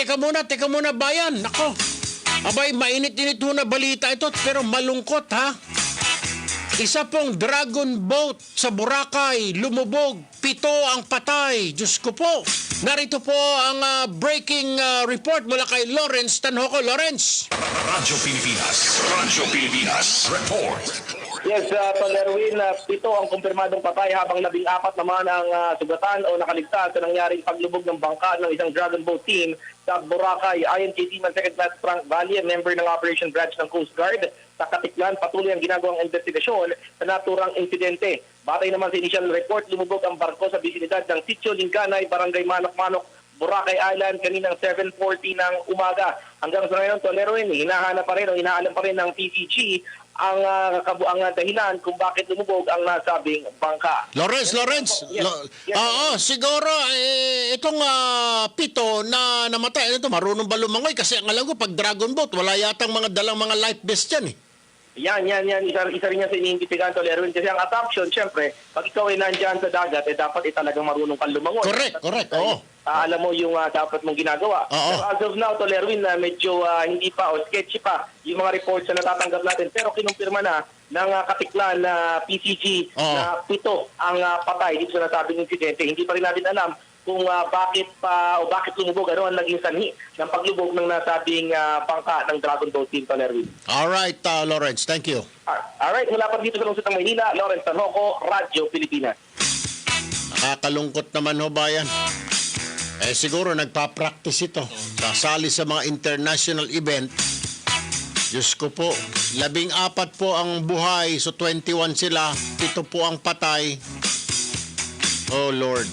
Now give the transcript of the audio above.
teka muna bayan. Nako. Abay, mainit-init ho na balita ito pero malungkot ha. Isa pong dragon boat sa Boracay, lumubog, 7 ang patay. Diyos ko po. Narito po ang breaking report mula kay Lawrence Tanhoco. Lawrence. Radyo Pilipinas report. Yes, Tol Erwin, 7 ang kumpirmadong patay habang 14 naman ang sugatan o nakaligtas sa nangyaring paglubog ng bangka ng isang dragon boat team sa Boracay. Ayon kay Seaman Second Class Frank Valle, member ng Operation Branch ng Coast Guard, sa Katiklan patuloy ang ginagawang investigasyon sa naturang insidente. Batay naman sa initial report, lumubog ang barko sa bisinidad ng Sitio Linganay, Barangay Manok-Manok, Boracay Island kaninang 7:40 ng umaga. Hanggang sa ngayon, Tol Erwin, hinahanap pa rin o inaalam pa rin ng PCG ang dahilan kung bakit lumubog ang nasabing bangka. Lawrence. Yes. Oo, siguro itong 7 na namatay, ito marunong ba lumangoy? Kasi ang alam ko, pag dragon boat, wala yatang mga dalang mga life vest yan eh. Yan. Isa rin yan sa iniimbitigan, Tol Erwin. Kasi ang assumption, siyempre, pag ikaw ay nandyan sa dagat, dapat talagang marunong kang lumangoy. Correct, oo. Alam mo yung dapat mong ginagawa. Oo. Pero as of now, Tol Erwin, medyo hindi pa o sketchy pa yung mga reports na natatanggap natin. Pero kinumpirma na ng Katiklan na PCG na 7 ang patay dito sa nasabing insidente. Hindi pa rin natin alam kung bakit lumubog, ano ang naging sanhi ng paglubog ng nasabing bangka ng Dragon Boat Team, Tol Erwin. Alright, Lawrence, thank you. Alright, mula pa dito sa lungsod ng Maynila, Lawrence Tanhoco, Radyo Pilipinas. Nakakalungkot naman ho bayan. Siguro nagpa-practice ito. Sasali sa mga international event. Diyos ko po, 14 po ang buhay, so 21 sila, 7 po ang patay. Oh Lord.